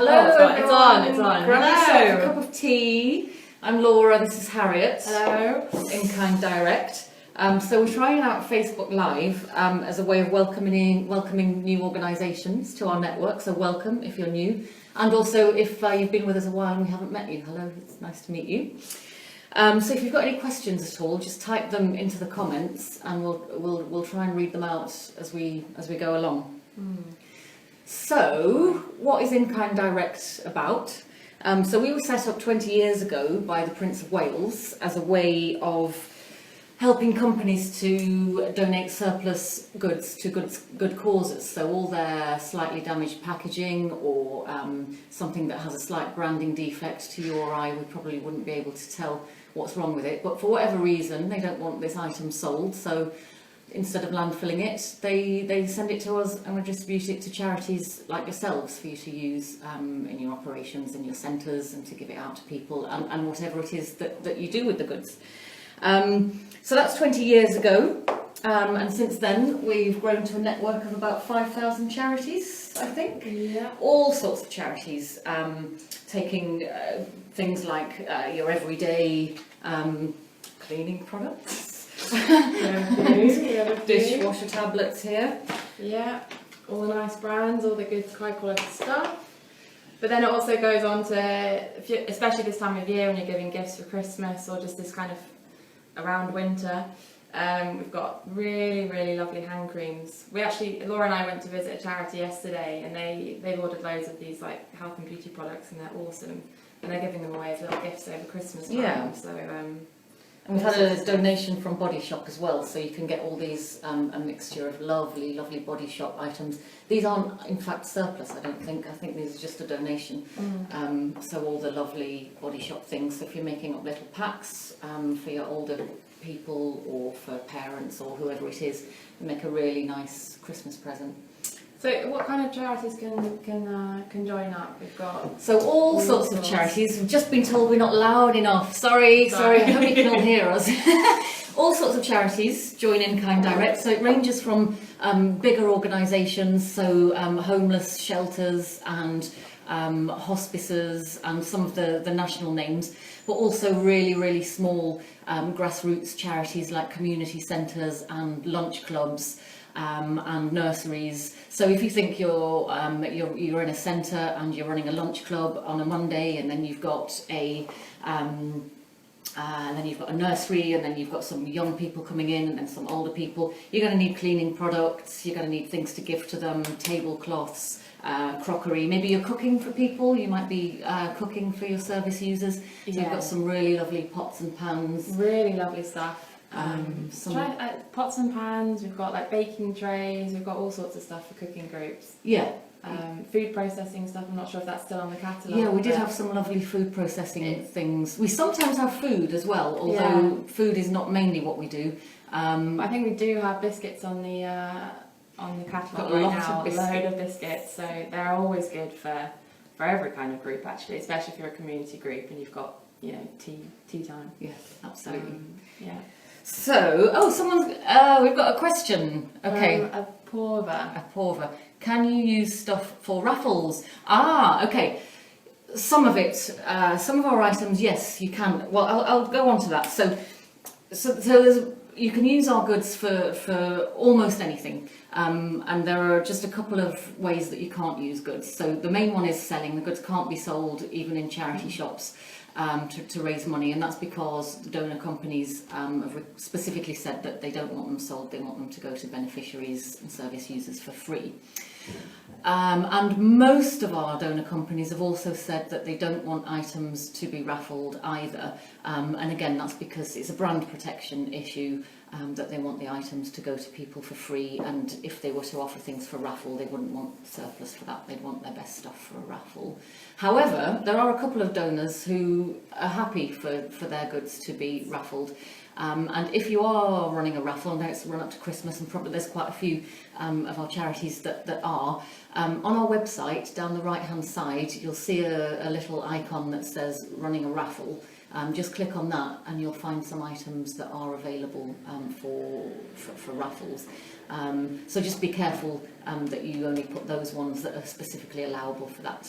Hello, it's on. Grab Hello. yourself a cup of tea. I'm Laura, this is Harriet. Hello. In Kind Direct. So we're trying out Facebook Live as a way of welcoming new organisations to our network. So welcome if you're new, and also if you've been with us a while and we haven't met you. Hello, it's nice to meet you. So if you've got any questions at all, just type them into the comments, and we'll try and read them out as we go along. So, what is In Kind Direct about? So we were set up 20 years ago by the Prince of Wales as a way of helping companies to donate surplus goods to good causes. So all their slightly damaged packaging or something that has a slight branding defect to you or I, we probably wouldn't be able to tell what's wrong with it. But for whatever reason, they don't want this item sold. So instead of landfilling it, they send it to us and we distribute it to charities like yourselves for you to use in your operations, in your centres, and to give it out to people and whatever it is that you do with the goods. So that's 20 years ago, and since then we've grown to a network of about 5,000 charities, I think. Yeah. All sorts of charities, taking things like your everyday cleaning products. Dishwasher tablets here. Yeah, all the nice brands, all the good high quality stuff. But then it also goes on to, especially this time of year when you're giving gifts for Christmas or just this kind of around winter, we've got really lovely hand creams. Laura and I went to visit a charity yesterday, and they've ordered loads of these like health and beauty products, and they're awesome. And they're giving them away as little gifts over Christmas time. Yeah. So and we've had a donation from Body Shop as well, so you can get all these, a mixture of lovely Body Shop items. These aren't, in fact, surplus, I don't think. I think these are just a donation. So all the lovely Body Shop things. So if you're making up little packs for your older people or for parents or whoever it is, you make a really nice Christmas present. So what kind of charities can join up? We've got all sorts of charities. We've just been told we're not loud enough. Sorry. I hope you can all hear us. All sorts of charities join In Kind Direct. So it ranges from bigger organisations, so homeless shelters and hospices and some of the national names, but also really small grassroots charities like community centres and lunch clubs. And nurseries. So if you think you're in a centre and you're running a lunch club on a Monday, and then you've got a nursery, and then you've got some young people coming in, and then some older people, you're going to need cleaning products. You're going to need things to give to them, tablecloths, crockery. Maybe you're cooking for people. You might be cooking for your service users. So you've got some really lovely pots and pans. Really lovely stuff. Pots and pans, we've got like baking trays, we've got all sorts of stuff for cooking groups. Yeah. Food processing stuff, I'm not sure if that's still on the catalogue. Yeah, we did have some lovely food processing things. We sometimes have food as well, although food is not mainly what we do. I think we do have biscuits on the catalogue right now, a load of biscuits, so they're always good for every kind of group actually, especially if you're a community group and you've got, tea time. Yes, absolutely. Yeah. So, we've got a question. Okay. A porver. Can you use stuff for raffles? Okay. Some of it, some of our items, yes, you can. Well, I'll go on to that. So you can use our goods for almost anything. And there are just a couple of ways that you can't use goods. So the main one is selling. The goods can't be sold even in charity shops. To raise money, and that's because the donor companies have specifically said that they don't want them sold, they want them to go to beneficiaries and service users for free. And most of our donor companies have also said that they don't want items to be raffled either, and again that's because it's a brand protection issue, that they want the items to go to people for free, and if they were to offer things for raffle they wouldn't want surplus for that, they'd want their best stuff for a raffle. However, there are a couple of donors who are happy for their goods to be raffled. And if you are running a raffle, and now it's run up to Christmas, and probably there's quite a few of our charities that are, on our website, down the right hand side, you'll see a little icon that says running a raffle. just click on that and you'll find some items that are available for raffles. So just be careful that you only put those ones that are specifically allowable for that,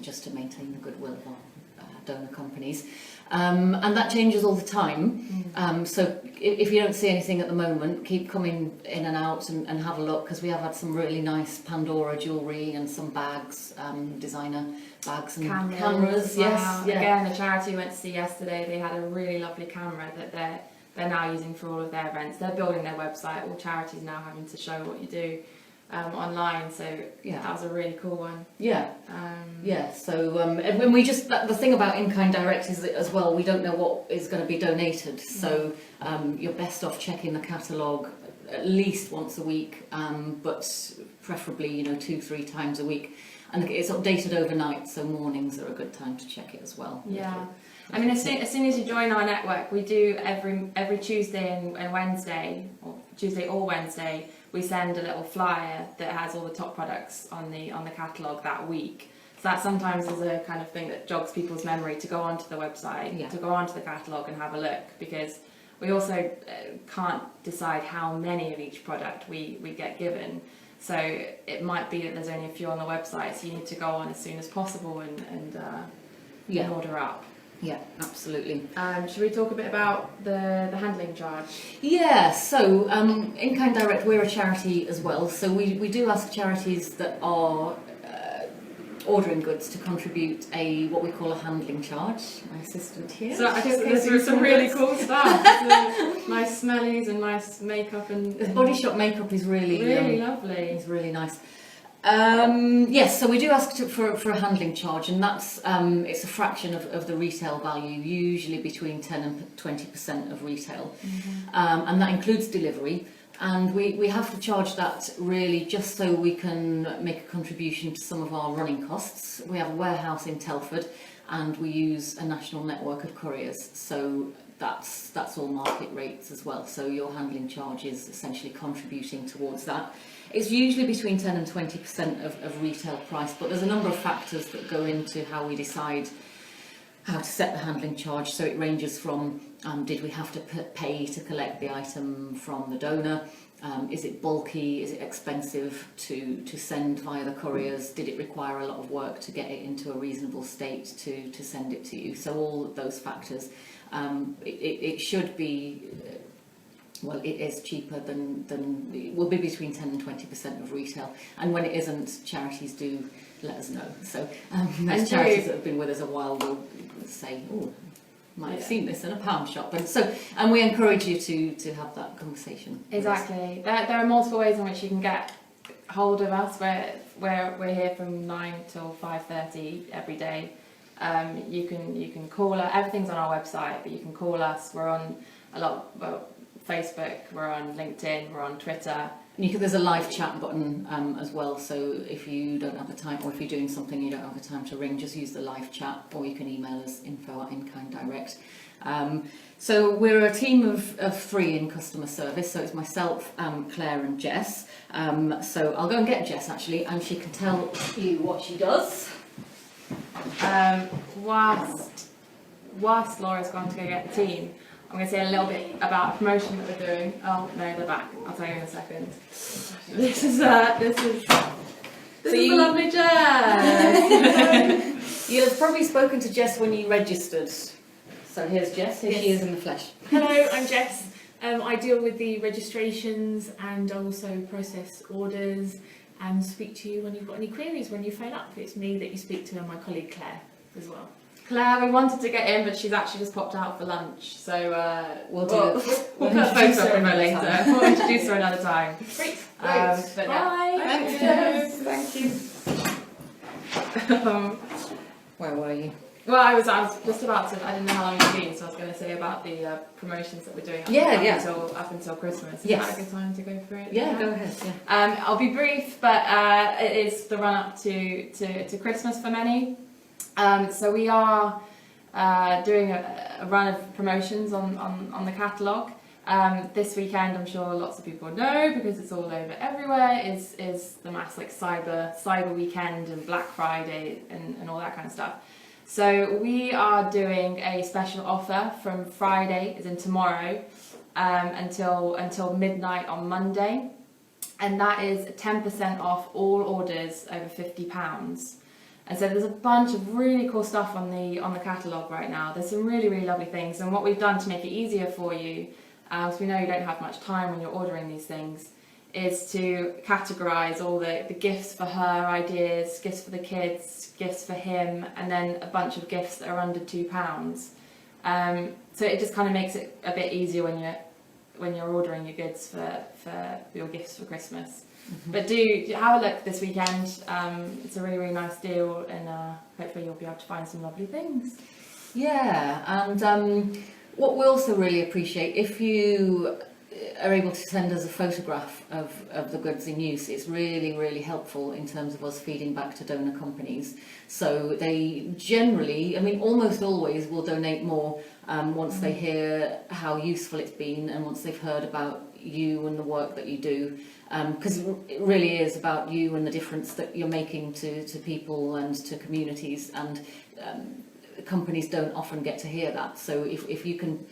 just to maintain the goodwill of our donor companies. And that changes all the time. So if you don't see anything at the moment, keep coming in and out and have a look, because we have had some really nice Pandora jewellery and some bags, designer bags and cameras. Wow. Yes, yeah. Again, the charity we went to see yesterday, they had a really lovely camera that they're now using for all of their events. They're building their website. All charities now having to show what you do online. So that was a really cool one. Yeah. So when we just, the thing about in-kind direct is that as well, we don't know what is going to be donated. So you're best off checking the catalogue at least once a week, but preferably 2-3 times a week. And it's updated overnight, so mornings are a good time to check it as well. Yeah. I mean, as soon as you join our network, we do every Tuesday and Wednesday, or Tuesday or Wednesday, we send a little flyer that has all the top products on the catalogue that week. So that sometimes is a kind of thing that jogs people's memory to go onto the website, to go onto the catalogue and have a look, because we also can't decide how many of each product we get given. So it might be that there's only a few on the website, so you need to go on as soon as possible and order up. Yeah, absolutely. Should we talk a bit about the handling charge? Yeah, so In-Kind Direct, we're a charity as well, so we do ask charities that are ordering goods to contribute what we call a handling charge. My assistant here. So I guess there's some really cool stuff. Nice smellies and nice makeup and Body Shop makeup is really lovely. It's really nice. Yes, so we do ask for a handling charge, and that's it's a fraction of the retail value, usually between 10 and 20% of retail, and that includes delivery. And we have to charge that really just so we can make a contribution to some of our running costs. We have a warehouse in Telford, and we use a national network of couriers, so that's all market rates as well. So your handling charge is essentially contributing towards that. It's usually between 10 and 20% of retail price, but there's a number of factors that go into how we decide how to set the handling charge. So it ranges from did we have to pay to collect the item from the donor? Is it bulky? Is it expensive to send via the couriers? Did it require a lot of work to get it into a reasonable state to send it to you? So all of those factors. It should be, well, it is cheaper than it will be between 10 and 20% of retail. And when it isn't, charities do let us know. So those charities that have been with us a while will say, oh, might have seen this in a pound shop, and we encourage you to have that conversation. Exactly. There are multiple ways in which you can get hold of us. We're here from 9 till 5:30 every day. You can call us. Everything's on our website, but you can call us. We're on Facebook. We're on LinkedIn. We're on Twitter. There's a live chat button as well, so if you don't have the time, or if you're doing something you don't have the time to ring, just use the live chat, or you can email us info@In-Kind Direct. So we're a team of 3 in customer service, so it's myself, Claire and Jess. So I'll go and get Jess actually, and she can tell you what she does. Whilst Laura's gone to go get the team, I'm going to say a little bit about a promotion that we're doing. Oh no, they're back. I'll tell you in a second. This is a lovely Jess. You've probably spoken to Jess when you registered. So here's Jess. Here she is in the flesh. Hello, I'm Jess. I deal with the registrations and also process orders and speak to you when you've got any queries when you phone up. It's me that you speak to and my colleague Claire as well. Claire, we wanted to get in, but she's actually just popped out for lunch. So we'll put a introduce photo her of her another later. time. We'll introduce her another time. Great. But Bye. Thank you. Where were you? Well, I was just about to. I didn't know how long you'd been, so I was going to say about the promotions that we're doing up until Christmas. Is that a good time to go through it? Yeah, go ahead. Yeah. I'll be brief, but it is the run up to Christmas for many. So we are doing a run of promotions on the catalogue. This weekend, I'm sure lots of people know because it's all over everywhere, is the mass cyber weekend and Black Friday and all that kind of stuff. So we are doing a special offer from Friday, as in tomorrow, until midnight on Monday, and that is 10% off all orders over £50. And so there's a bunch of really cool stuff on the catalogue right now. There's some really, really lovely things, and what we've done to make it easier for you, because we know you don't have much time when you're ordering these things, is to categorise all the gifts for her ideas, gifts for the kids, gifts for him, and then a bunch of gifts that are under £2. So it just kind of makes it a bit easier when you're ordering your goods for your gifts for Christmas. Mm-hmm. But do have a look this weekend. It's a really, really nice deal, and hopefully you'll be able to find some lovely things. Yeah, and what we also really appreciate, if you are able to send us a photograph of the goods in use, it's really, really helpful in terms of us feeding back to donor companies. So they generally, I mean almost always, will donate more once they hear how useful it's been, and once they've heard about you and the work that you do, because it really is about you and the difference that you're making to people and to communities, and companies don't often get to hear that. So if you can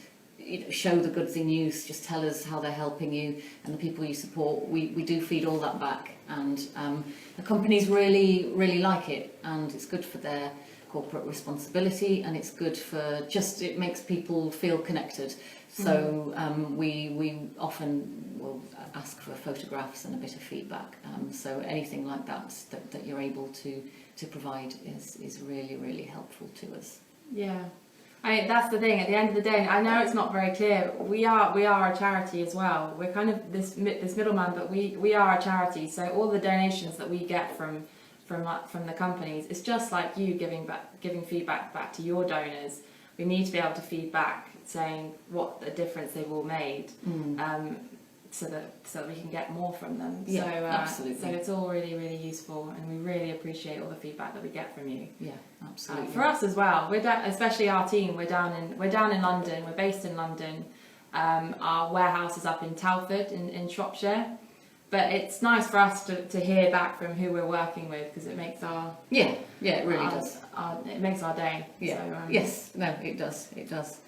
show the goods in use, just tell us how they're helping you and the people you support, we do feed all that back, and the companies really, really like it, and it's good for their corporate responsibility, and it's good for just, it makes people feel connected. So we often will ask for photographs and a bit of feedback, so anything like that you're able to provide is really, really helpful to us. Yeah, that's the thing. At the end of the day, I know it's not very clear. We are a charity as well. We're kind of this middleman, but we are a charity. So all the donations that we get from the companies, it's just like you giving feedback back to your donors. We need to be able to feed back, saying what the difference they've all made, so that we can get more from them. Yeah, so absolutely. So it's all really, really useful, and we really appreciate all the feedback that we get from you. Yeah, absolutely. For us as well, especially our team. We're down in London. We're based in London. Our warehouse is up in Telford in Shropshire. But it's nice for us to hear back from who we're working with, because it makes our it really does. It makes our day. Yeah. So, Yes. No, it does. It does.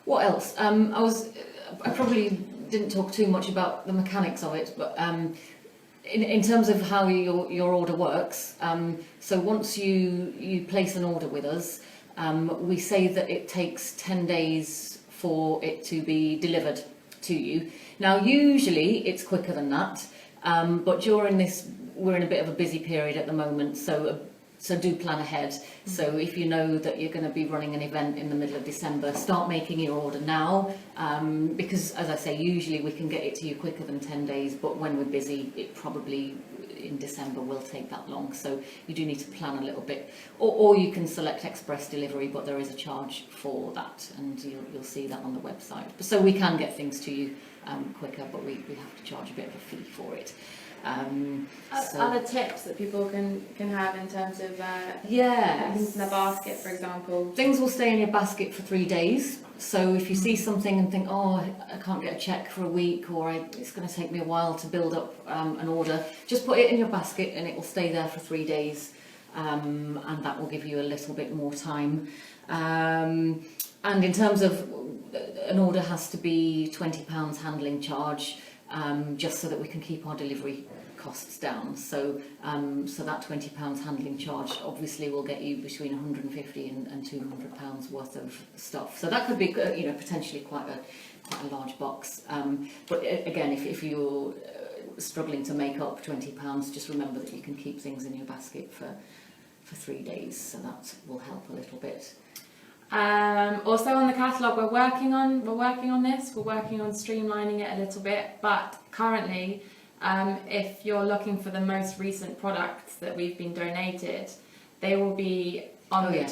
What else? I probably didn't talk too much about the mechanics of it, but in terms of how your order works, so once you place an order with us, we say that it takes 10 days for it to be delivered to you. Now, usually it's quicker than that. But during this, we're in a bit of a busy period at the moment, so do plan ahead. So if you know that you're going to be running an event in the middle of December, start making your order now, because, as I say, usually we can get it to you quicker than 10 days, but when we're busy, it probably in December will take that long, so you do need to plan a little bit. Or you can select express delivery, but there is a charge for that, and you'll see that on the website. So we can get things to you quicker, but we have to charge a bit of a fee for it. Other tips that people can have in terms of things in the basket, for example. Things will stay in your basket for 3 days. So if you see something and think, oh, I can't get a check for a week, or it's going to take me a while to build up an order, just put it in your basket and it will stay there for 3 days, and that will give you a little bit more time. And in terms of an order, has to be £20 handling charge, just so that we can keep our delivery costs down. So that £20 handling charge obviously will get you between £150 and £200 worth of stuff. So that could be potentially quite a large box. But again, if you're struggling to make up £20, just remember that you can keep things in your basket for 3 days. So that will help a little bit. Also on the catalogue, we're working on this. We're working on streamlining it a little bit, but currently, if you're looking for the most recent products that we've been donated, they will be on the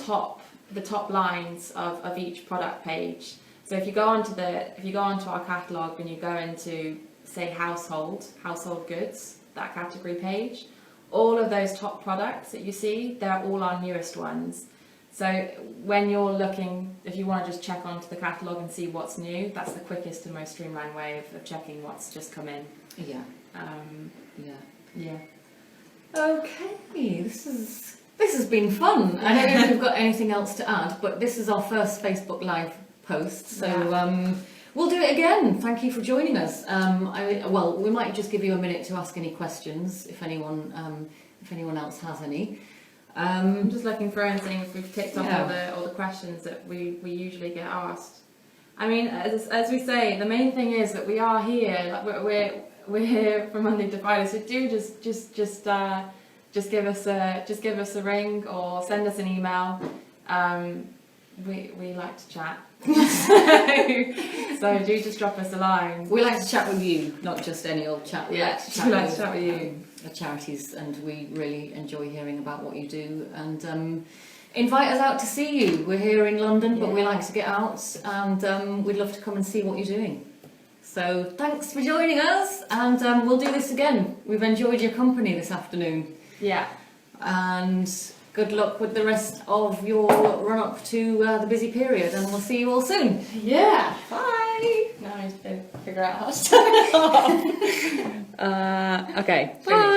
top lines of each product page. So if you go onto our catalogue and you go into, say, household goods, that category page, all of those top products that you see, they're all our newest ones. So when you're looking, if you want to just check onto the catalogue and see what's new, that's the quickest and most streamlined way of checking what's just come in. Yeah. Yeah. Okay, this has been fun. I don't know if we've got got anything else to add, but this is our first Facebook Live post, so we'll do it again. Thank you for joining us. Well, we might just give you a minute to ask any questions if anyone else has any. I'm just looking through and seeing if we've ticked off all the questions that we usually get asked. I mean, as we say, the main thing is that we are here. Like we're here for Monday to Friday. So do just give us a ring or send us an email. We like to chat. So do just drop us a line. We like to chat with you, not just any old chat. We like to chat with you. The charities, and we really enjoy hearing about what you do, and invite us out to see you. We're here in London, but we like to get out, and we'd love to come and see what you're doing. So thanks for joining us, and we'll do this again. We've enjoyed your company this afternoon. Yeah. And good luck with the rest of your run up to the busy period, and we'll see you all soon. Yeah. Bye. Now I need to figure out how to turn it off. Okay. Bye.